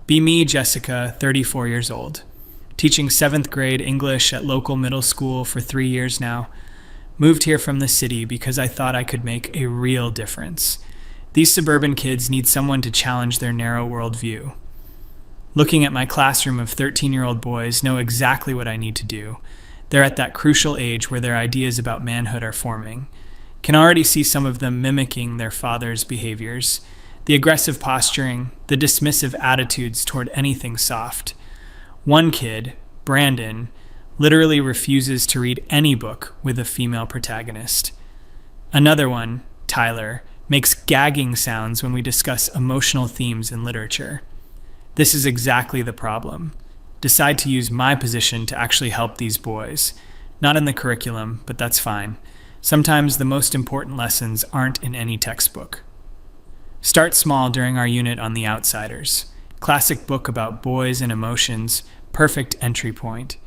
Be me, Jessica, 34 years old. Teaching 7th grade English at local middle school for 3 years now. Moved here from the city because I thought I could make a real difference. These suburban kids need someone to challenge their narrow worldview. Looking at my classroom of 13-year-old boys know exactly what I need to do. They're at that crucial age where their ideas about manhood are forming. Can already see some of them mimicking their father's behaviors. The aggressive posturing, the dismissive attitudes toward anything soft. One kid, Brandon, literally refuses to read any book with a female protagonist. Another one, Tyler, makes gagging sounds when we discuss emotional themes in literature. This is exactly the problem. Decide to use my position to actually help these boys. Not in the curriculum, but that's fine. Sometimes the most important lessons aren't in any textbook. Start small during our unit on The Outsiders. Classic book about boys and emotions, perfect entry point.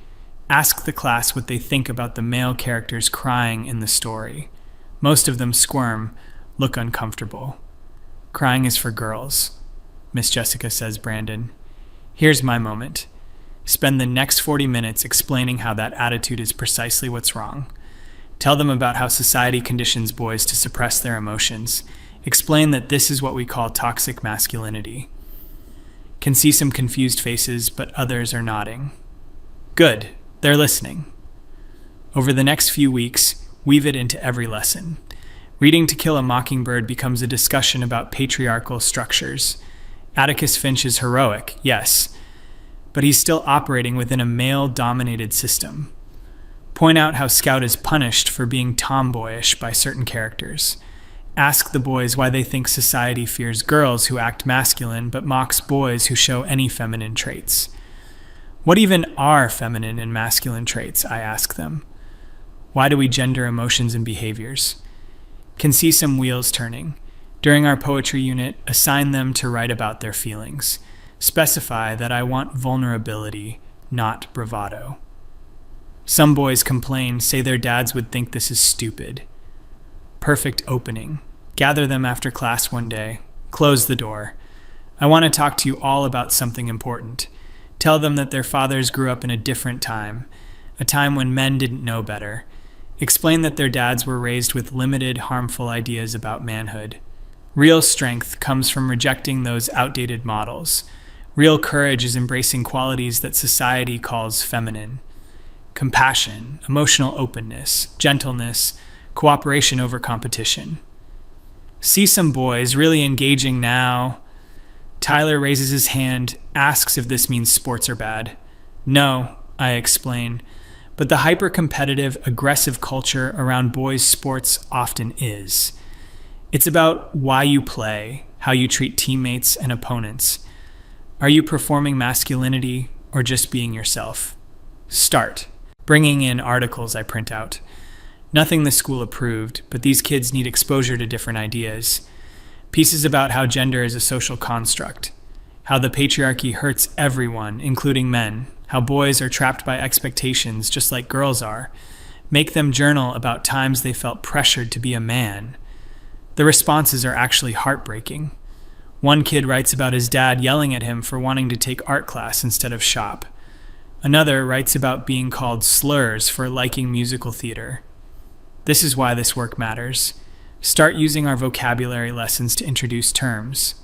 Ask the class what they think about the male characters crying in the story. Most of them squirm, look uncomfortable. Crying is for girls, Miss Jessica says Brandon. Here's my moment. Spend the next 40 minutes explaining how that attitude is precisely what's wrong. Tell them about how society conditions boys to suppress their emotions. Explain that this is what we call toxic masculinity. Can see some confused faces, but others are nodding. Good, they're listening. Over the next few weeks, weave it into every lesson. Reading To Kill a Mockingbird becomes a discussion about patriarchal structures. Atticus Finch is heroic, yes, but he's still operating within a male-dominated system. Point out how Scout is punished for being tomboyish by certain characters. Ask the boys why they think society fears girls who act masculine but mocks boys who show any feminine traits. What even are feminine and masculine traits, I ask them. Why do we gender emotions and behaviors? Can see some wheels turning. During our poetry unit, assign them to write about their feelings. Specify that I want vulnerability, not bravado. Some boys complain, say their dads would think this is stupid. Perfect opening. Gather them after class one day. Close the door. I want to talk to you all about something important. Tell them that their fathers grew up in a different time, a time when men didn't know better. Explain that their dads were raised with limited, harmful ideas about manhood. Real strength comes from rejecting those outdated models. Real courage is embracing qualities that society calls feminine. Compassion, emotional openness, gentleness, cooperation over competition. See some boys really engaging now. Tyler raises his hand, asks if this means sports are bad. No, I explain, but the hyper-competitive, aggressive culture around boys' sports often is. It's about why you play, how you treat teammates and opponents. Are you performing masculinity or just being yourself? Start. Bringing in articles I print out. Nothing the school approved, but these kids need exposure to different ideas. Pieces about how gender is a social construct, how the patriarchy hurts everyone, including men, how boys are trapped by expectations just like girls are. Make them journal about times they felt pressured to be a man. The responses are actually heartbreaking. One kid writes about his dad yelling at him for wanting to take art class instead of shop. Another writes about being called slurs for liking musical theater. This is why this work matters. Start using our vocabulary lessons to introduce terms.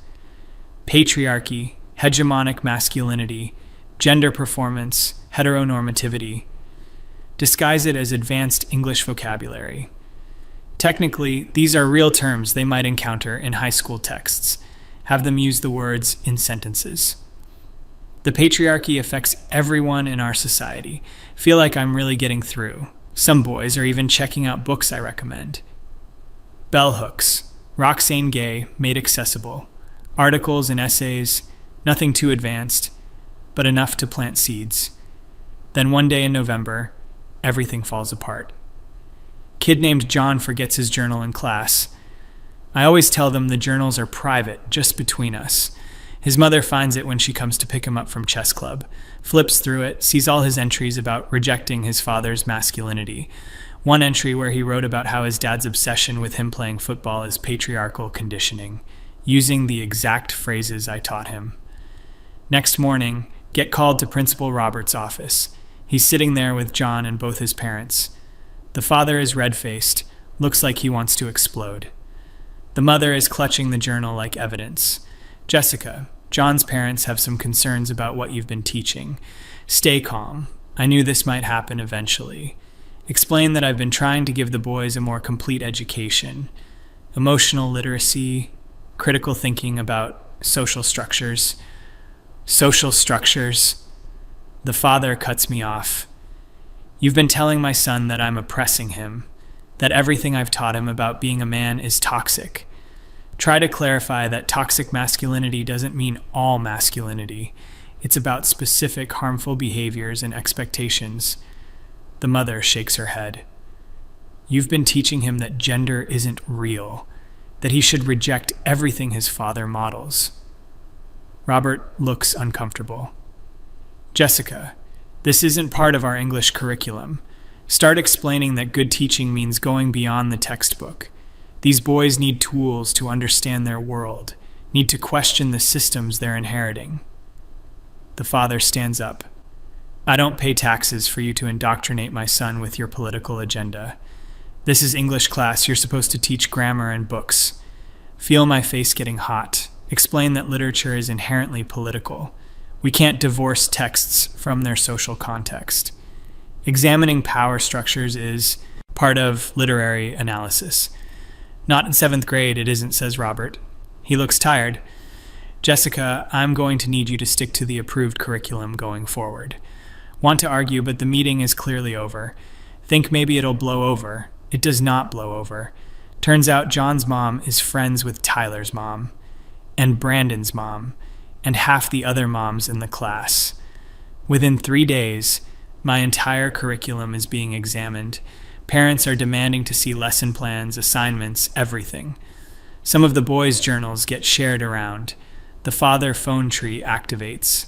Patriarchy, hegemonic masculinity, gender performance, heteronormativity. Disguise it as advanced English vocabulary. Technically, these are real terms they might encounter in high school texts. Have them use the words in sentences. The patriarchy affects everyone in our society. Feel like I'm really getting through. Some boys are even checking out books I recommend. Bell hooks, Roxane Gay, made accessible. Articles and essays, nothing too advanced, but enough to plant seeds. Then one day in November, everything falls apart. Kid named John forgets his journal in class. I always tell them the journals are private, just between us. His mother finds it when she comes to pick him up from chess club, flips through it, sees all his entries about rejecting his father's masculinity. One entry where he wrote about how his dad's obsession with him playing football is patriarchal conditioning, using the exact phrases I taught him. Next morning, get called to Principal Robert's office. He's sitting there with John and both his parents. The father is red-faced, looks like he wants to explode. The mother is clutching the journal like evidence. Jessica, John's parents have some concerns about what you've been teaching. Stay calm. I knew this might happen eventually. Explain that I've been trying to give the boys a more complete education. Emotional literacy, critical thinking about social structures. Social structures. The father cuts me off. You've been telling my son that I'm oppressing him, that everything I've taught him about being a man is toxic. Try to clarify that toxic masculinity doesn't mean all masculinity. It's about specific harmful behaviors and expectations. The mother shakes her head. You've been teaching him that gender isn't real, that he should reject everything his father models. Robert looks uncomfortable. Jessica, this isn't part of our English curriculum. Start explaining that good teaching means going beyond the textbook. These boys need tools to understand their world, need to question the systems they're inheriting. The father stands up. I don't pay taxes for you to indoctrinate my son with your political agenda. This is English class. You're supposed to teach grammar and books. Feel my face getting hot. Explain that literature is inherently political. We can't divorce texts from their social context. Examining power structures is part of literary analysis. Not in 7th grade, it isn't, says Robert. He looks tired. Jessica, I'm going to need you to stick to the approved curriculum going forward. Want to argue, but the meeting is clearly over. Think maybe it'll blow over. It does not blow over. Turns out John's mom is friends with Tyler's mom, and Brandon's mom, and half the other moms in the class. Within 3 days, my entire curriculum is being examined. Parents are demanding to see lesson plans, assignments, everything. Some of the boys' journals get shared around. The father phone tree activates.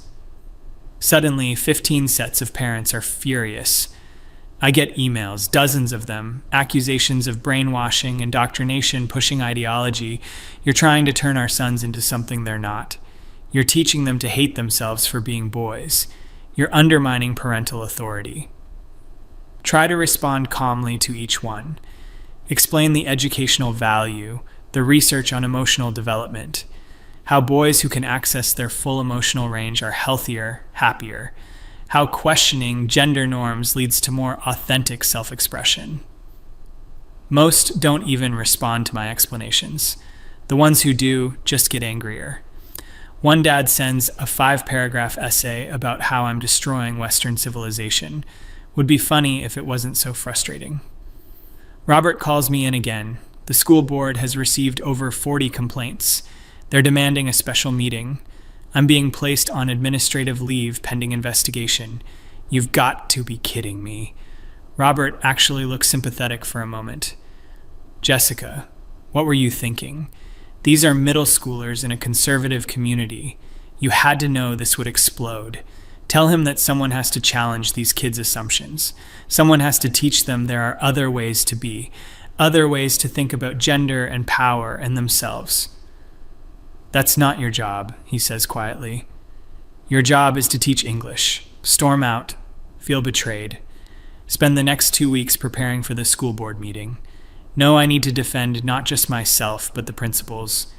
Suddenly, 15 sets of parents are furious. I get emails, dozens of them, accusations of brainwashing, indoctrination, pushing ideology. You're trying to turn our sons into something they're not. You're teaching them to hate themselves for being boys. You're undermining parental authority. Try to respond calmly to each one. Explain the educational value, the research on emotional development, how boys who can access their full emotional range are healthier, happier, how questioning gender norms leads to more authentic self-expression. Most don't even respond to my explanations. The ones who do just get angrier. One dad sends a 5-paragraph essay about how I'm destroying Western civilization. Would be funny if it wasn't so frustrating. Robert calls me in again. The school board has received over 40 complaints. They're demanding a special meeting. I'm being placed on administrative leave pending investigation. You've got to be kidding me. Robert actually looks sympathetic for a moment. Jessica, what were you thinking? These are middle schoolers in a conservative community. You had to know this would explode. Tell him that someone has to challenge these kids' assumptions. Someone has to teach them there are other ways to be, other ways to think about gender and power and themselves. That's not your job, he says quietly. Your job is to teach English. Storm out. Feel betrayed. Spend the next 2 weeks preparing for the school board meeting. Know I need to defend not just myself, but the principals.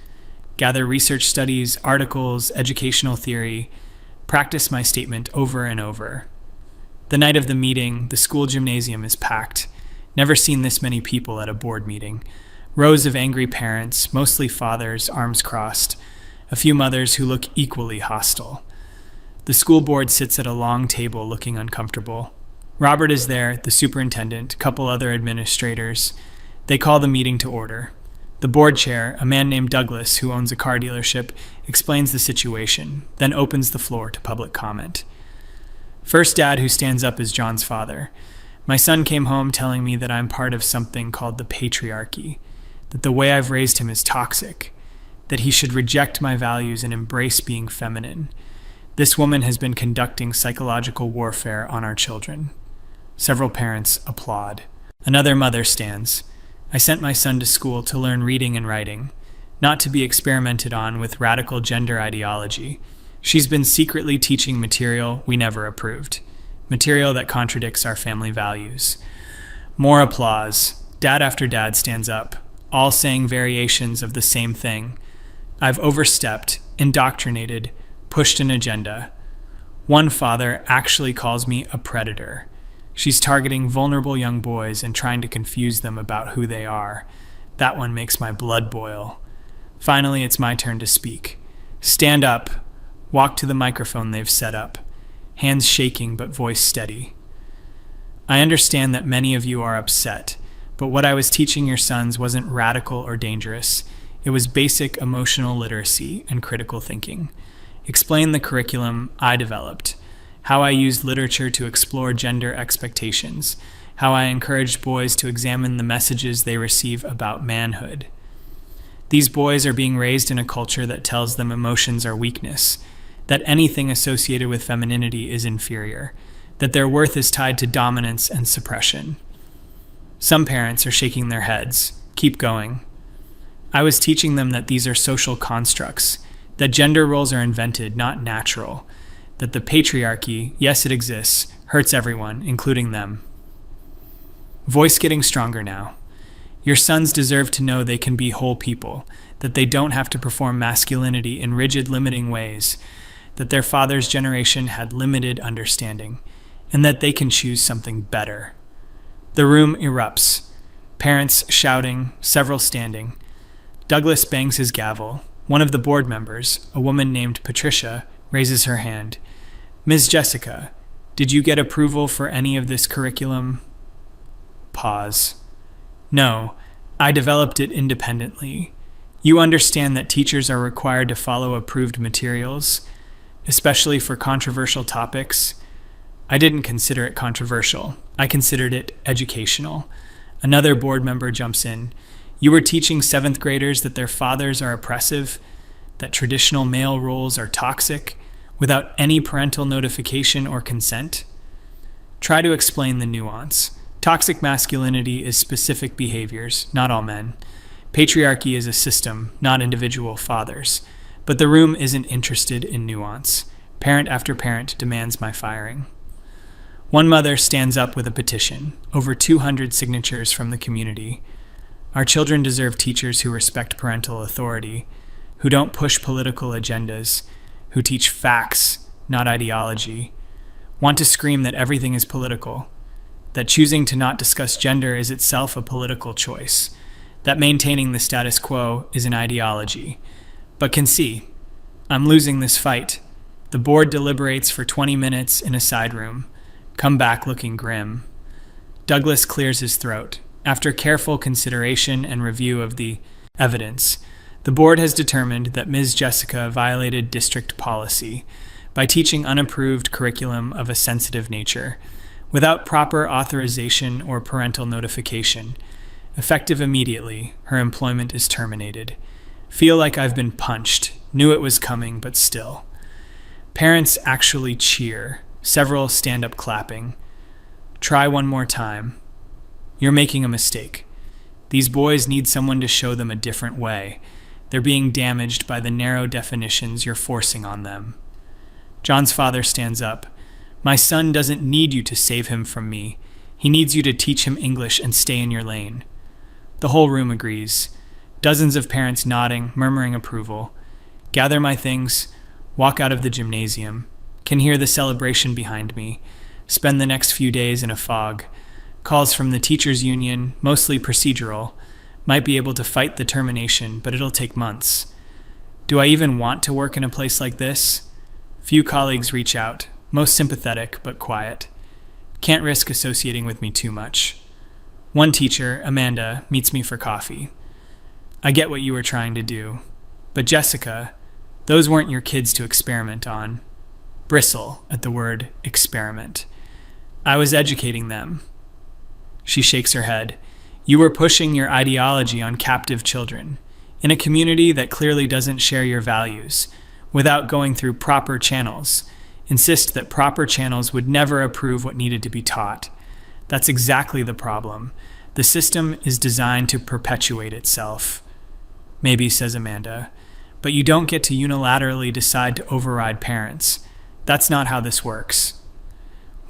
Gather research studies, articles, educational theory. Practice my statement over and over. The night of the meeting, the school gymnasium is packed. Never seen this many people at a board meeting. Rows of angry parents, mostly fathers, arms crossed. A few mothers who look equally hostile. The school board sits at a long table looking uncomfortable. Robert is there, the superintendent, a couple other administrators. They call the meeting to order. The board chair, a man named Douglas who owns a car dealership, explains the situation, then opens the floor to public comment. First dad who stands up is John's father. My son came home telling me that I'm part of something called the patriarchy, that the way I've raised him is toxic, that he should reject my values and embrace being feminine. This woman has been conducting psychological warfare on our children. Several parents applaud. Another mother stands. I sent my son to school to learn reading and writing, not to be experimented on with radical gender ideology. She's been secretly teaching material we never approved, material that contradicts our family values. More applause. Dad after dad stands up, all saying variations of the same thing. I've overstepped, indoctrinated, pushed an agenda. One father actually calls me a predator. She's targeting vulnerable young boys and trying to confuse them about who they are. That one makes my blood boil. Finally, it's my turn to speak. Stand up. Walk to the microphone they've set up. Hands shaking but voice steady. I understand that many of you are upset, but what I was teaching your sons wasn't radical or dangerous. It was basic emotional literacy and critical thinking. Explain the curriculum I developed, how I used literature to explore gender expectations, how I encouraged boys to examine the messages they receive about manhood. These boys are being raised in a culture that tells them emotions are weakness, that anything associated with femininity is inferior, that their worth is tied to dominance and suppression. Some parents are shaking their heads. Keep going. I was teaching them that these are social constructs, that gender roles are invented, not natural, that the patriarchy, yes, it exists, hurts everyone, including them. Voice getting stronger now. Your sons deserve to know they can be whole people, that they don't have to perform masculinity in rigid, limiting ways, that their father's generation had limited understanding, and that they can choose something better. The room erupts. Parents shouting, several standing. Douglas bangs his gavel. One of the board members, a woman named Patricia, raises her hand. Ms. Jessica, did you get approval for any of this curriculum? Pause. No, I developed it independently. You understand that teachers are required to follow approved materials, especially for controversial topics. I didn't consider it controversial. I considered it educational. Another board member jumps in. You were teaching 7th graders that their fathers are oppressive, that traditional male roles are toxic, without any parental notification or consent? Try to explain the nuance. Toxic masculinity is specific behaviors, not all men. Patriarchy is a system, not individual fathers. But the room isn't interested in nuance. Parent after parent demands my firing. One mother stands up with a petition, over 200 signatures from the community. Our children deserve teachers who respect parental authority, who don't push political agendas, who teach facts, not ideology. Want to scream that everything is political, that choosing to not discuss gender is itself a political choice, that maintaining the status quo is an ideology. But can see, I'm losing this fight. The board deliberates for 20 minutes in a side room. Come back looking grim. Douglas clears his throat. After careful consideration and review of the evidence, the board has determined that Ms. Jessica violated district policy by teaching unapproved curriculum of a sensitive nature, without proper authorization or parental notification. Effective immediately, her employment is terminated. Feel like I've been punched. Knew it was coming, but still. Parents actually cheer. Several stand up clapping. Try one more time. You're making a mistake. These boys need someone to show them a different way. They're being damaged by the narrow definitions you're forcing on them. John's father stands up. My son doesn't need you to save him from me. He needs you to teach him English and stay in your lane. The whole room agrees. Dozens of parents nodding, murmuring approval. Gather my things, walk out of the gymnasium. Can hear the celebration behind me. Spend the next few days in a fog. Calls from the teachers' union, mostly procedural. Might be able to fight the termination, but it'll take months. Do I even want to work in a place like this? Few colleagues reach out, most sympathetic but quiet. Can't risk associating with me too much. One teacher, Amanda, meets me for coffee. I get what you were trying to do. But Jessica, those weren't your kids to experiment on. Bristle at the word experiment. I was educating them. She shakes her head. You were pushing your ideology on captive children, in a community that clearly doesn't share your values, without going through proper channels. Insist that proper channels would never approve what needed to be taught. That's exactly the problem. The system is designed to perpetuate itself. Maybe, says Amanda. But you don't get to unilaterally decide to override parents. That's not how this works.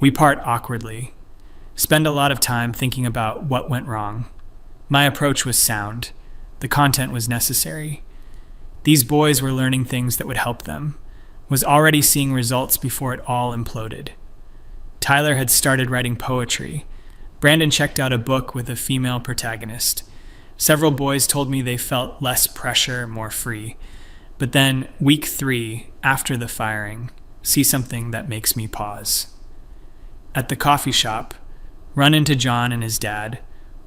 We part awkwardly. Spend a lot of time thinking about what went wrong. My approach was sound. The content was necessary. These boys were learning things that would help them. Was already seeing results before it all imploded. Tyler had started writing poetry. Brandon checked out a book with a female protagonist. Several boys told me they felt less pressure, more free. But then, week 3, after the firing, see something that makes me pause. At the coffee shop, run into John and his dad.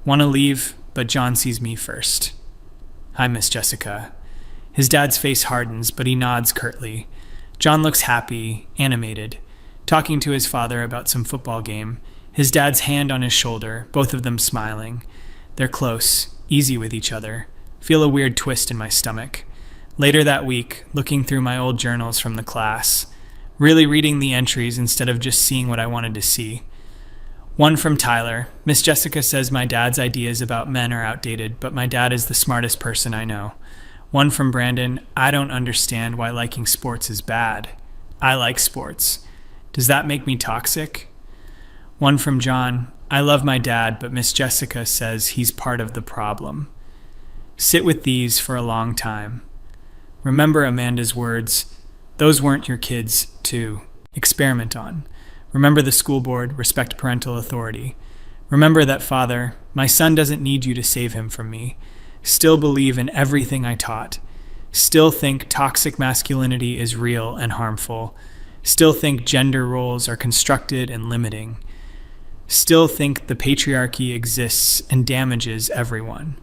Want to leave, but John sees me first. Hi, Miss Jessica. His dad's face hardens, but he nods curtly. John looks happy, animated, talking to his father about some football game, his dad's hand on his shoulder, both of them smiling. They're close, easy with each other. Feel a weird twist in my stomach. Later that week, looking through my old journals from the class, really reading the entries instead of just seeing what I wanted to see. One from Tyler. Miss Jessica says my dad's ideas about men are outdated, but my dad is the smartest person I know. One from Brandon. I don't understand why liking sports is bad. I like sports. Does that make me toxic? One from John. I love my dad, but Miss Jessica says he's part of the problem. Sit with these for a long time. Remember Amanda's words. Those weren't your kids to experiment on. Remember the school board, respect parental authority. Remember that, Father, my son doesn't need you to save him from me. Still believe in everything I taught. Still think toxic masculinity is real and harmful. Still think gender roles are constructed and limiting. Still think the patriarchy exists and damages everyone.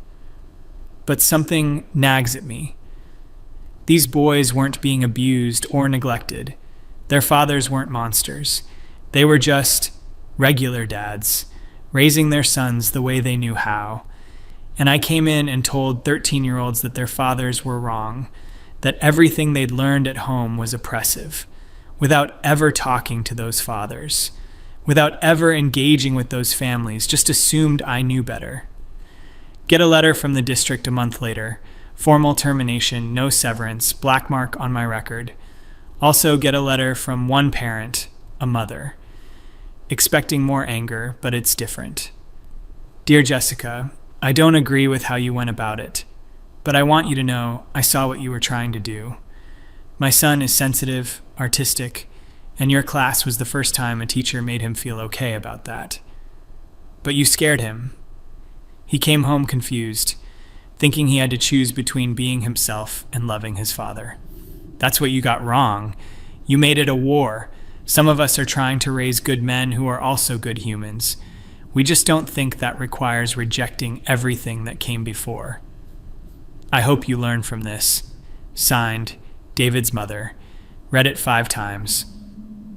But something nags at me. These boys weren't being abused or neglected. Their fathers weren't monsters. They were just regular dads, raising their sons the way they knew how. And I came in and told 13-year-olds that their fathers were wrong, that everything they'd learned at home was oppressive, without ever talking to those fathers, without ever engaging with those families, just assumed I knew better. Get a letter from the district a month later. Formal termination, no severance, black mark on my record. Also get a letter from one parent, a mother. Expecting more anger, but it's different. Dear Jessica, I don't agree with how you went about it, but I want you to know I saw what you were trying to do. My son is sensitive, artistic, and your class was the first time a teacher made him feel okay about that. But you scared him. He came home confused, thinking he had to choose between being himself and loving his father. That's what you got wrong. You made it a war. Some of us are trying to raise good men who are also good humans. We just don't think that requires rejecting everything that came before. I hope you learn from this. Signed, David's mother. Read it 5 times.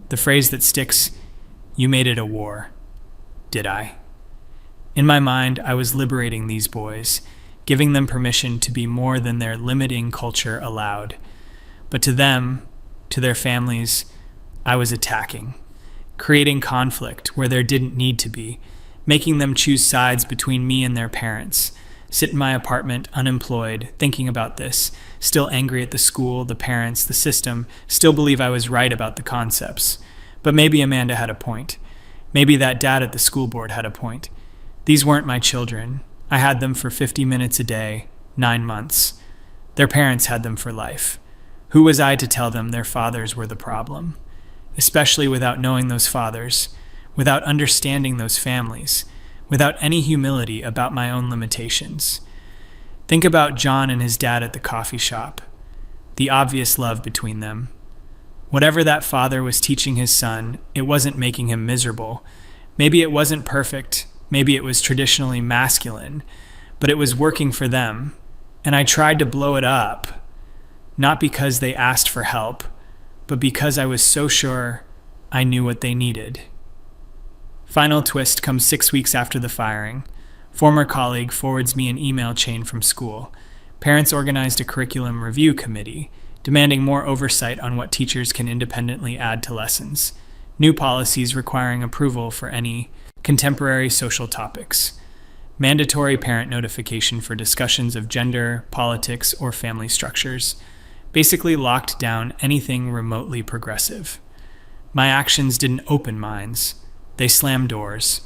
The phrase that sticks, you made it a war. Did I? In my mind, I was liberating these boys, giving them permission to be more than their limiting culture allowed. But to them, to their families, I was attacking, creating conflict where there didn't need to be, making them choose sides between me and their parents, sit in my apartment unemployed, thinking about this, still angry at the school, the parents, the system, still believe I was right about the concepts. But maybe Amanda had a point. Maybe that dad at the school board had a point. These weren't my children. I had them for 50 minutes a day, 9 months. Their parents had them for life. Who was I to tell them their fathers were the problem? Especially without knowing those fathers, without understanding those families, without any humility about my own limitations. Think about John and his dad at the coffee shop, the obvious love between them. Whatever that father was teaching his son, it wasn't making him miserable. Maybe it wasn't perfect, maybe it was traditionally masculine, but it was working for them. And I tried to blow it up, not because they asked for help, but because I was so sure I knew what they needed. Final twist comes 6 weeks after the firing. Former colleague forwards me an email chain from school. Parents organized a curriculum review committee, demanding more oversight on what teachers can independently add to lessons. New policies requiring approval for any contemporary social topics. Mandatory parent notification for discussions of gender, politics, or family structures. basically locked down anything remotely progressive. My actions didn't open minds, they slammed doors,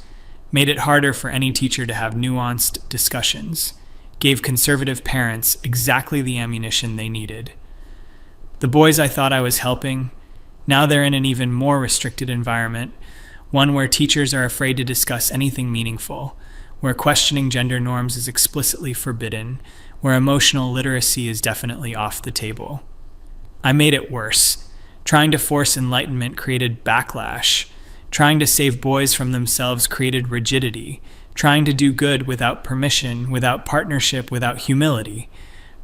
made it harder for any teacher to have nuanced discussions, gave conservative parents exactly the ammunition they needed. The boys I thought I was helping, now they're in an even more restricted environment, one where teachers are afraid to discuss anything meaningful, where questioning gender norms is explicitly forbidden, where emotional literacy is definitely off the table. I made it worse. Trying to force enlightenment created backlash. Trying to save boys from themselves created rigidity. Trying to do good without permission, without partnership, without humility,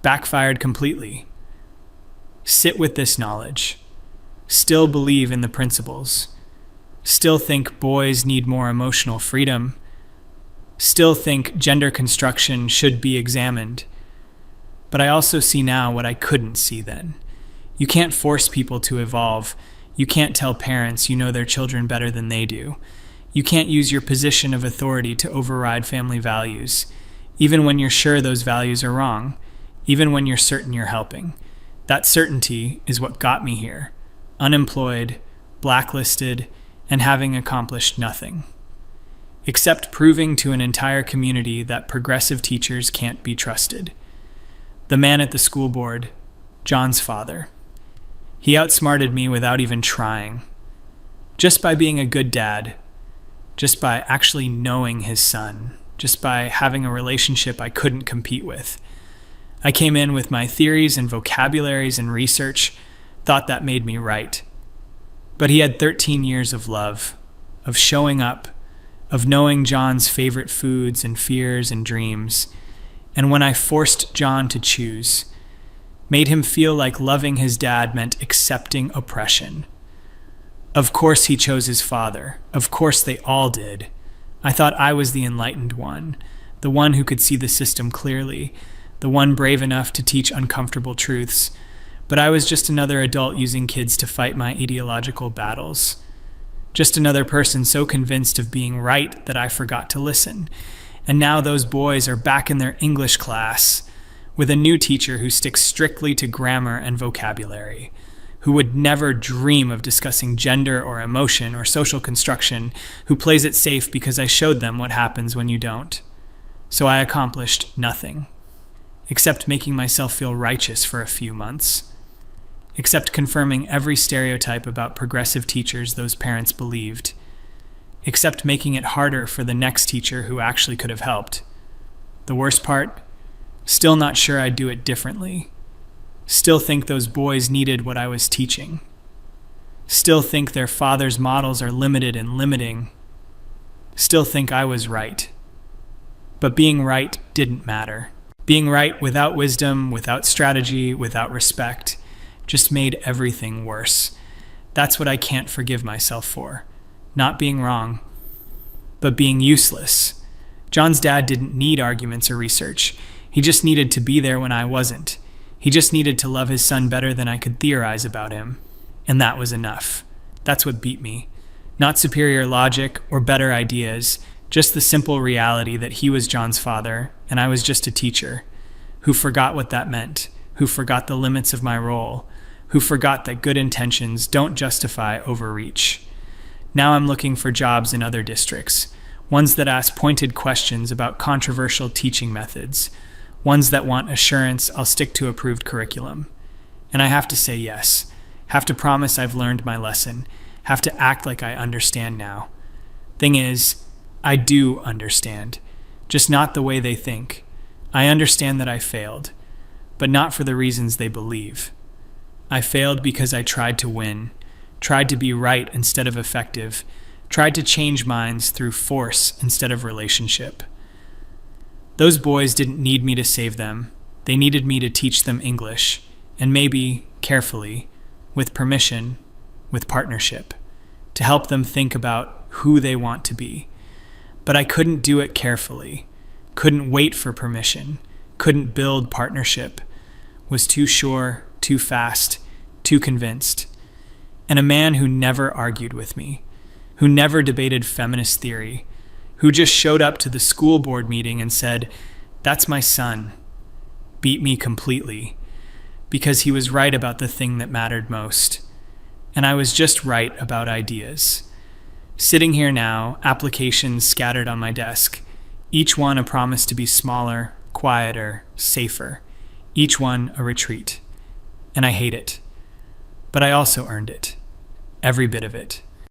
backfired completely. Sit with this knowledge. Still believe in the principles. Still think boys need more emotional freedom. Still think gender construction should be examined. But I also see now what I couldn't see then. You can't force people to evolve. You can't tell parents you know their children better than they do. You can't use your position of authority to override family values, even when you're sure those values are wrong, even when you're certain you're helping. That certainty is what got me here, unemployed, blacklisted, and having accomplished nothing, except proving to an entire community that progressive teachers can't be trusted. The man at the school board, John's father, he outsmarted me without even trying. Just by being a good dad, just by actually knowing his son, just by having a relationship I couldn't compete with. I came in with my theories and vocabularies and research, thought that made me right. But he had 13 years of love, of showing up, of knowing John's favorite foods and fears and dreams. And when I forced John to choose, made him feel like loving his dad meant accepting oppression. Of course he chose his father. Of course they all did. I thought I was the enlightened one, the one who could see the system clearly, the one brave enough to teach uncomfortable truths. But I was just another adult using kids to fight my ideological battles. Just another person so convinced of being right that I forgot to listen. And now those boys are back in their English class with a new teacher who sticks strictly to grammar and vocabulary, who would never dream of discussing gender or emotion or social construction, who plays it safe because I showed them what happens when you don't. So I accomplished nothing, except making myself feel righteous for a few months, except confirming every stereotype about progressive teachers those parents believed, except making it harder for the next teacher who actually could have helped. The worst part? Still not sure I'd do it differently. Still think those boys needed what I was teaching. Still think their father's models are limited and limiting. Still think I was right. But being right didn't matter. Being right without wisdom, without strategy, without respect, just made everything worse. That's what I can't forgive myself for. Not being wrong, but being useless. John's dad didn't need arguments or research. He just needed to be there when I wasn't. He just needed to love his son better than I could theorize about him. And that was enough. That's what beat me. Not superior logic or better ideas, just the simple reality that he was John's father and I was just a teacher, who forgot what that meant, who forgot the limits of my role, who forgot that good intentions don't justify overreach. Now I'm looking for jobs in other districts, ones that ask pointed questions about controversial teaching methods, ones that want assurance I'll stick to approved curriculum. And I have to say yes, have to promise I've learned my lesson, have to act like I understand now. Thing is, I do understand, just not the way they think. I understand that I failed, but not for the reasons they believe. I failed because I tried to win, tried to be right instead of effective, tried to change minds through force instead of relationship. Those boys didn't need me to save them. They needed me to teach them English, and maybe, carefully, with permission, with partnership, to help them think about who they want to be. But I couldn't do it carefully, couldn't wait for permission, couldn't build partnership, was too sure, too fast, too convinced. And a man who never argued with me, who never debated feminist theory, who just showed up to the school board meeting and said, "That's my son," beat me completely. because he was right about the thing that mattered most. And I was just right about ideas. Sitting here now, applications scattered on my desk, each one a promise to be smaller, quieter, safer, each one a retreat. And I hate it. But I also earned it. Every bit of it.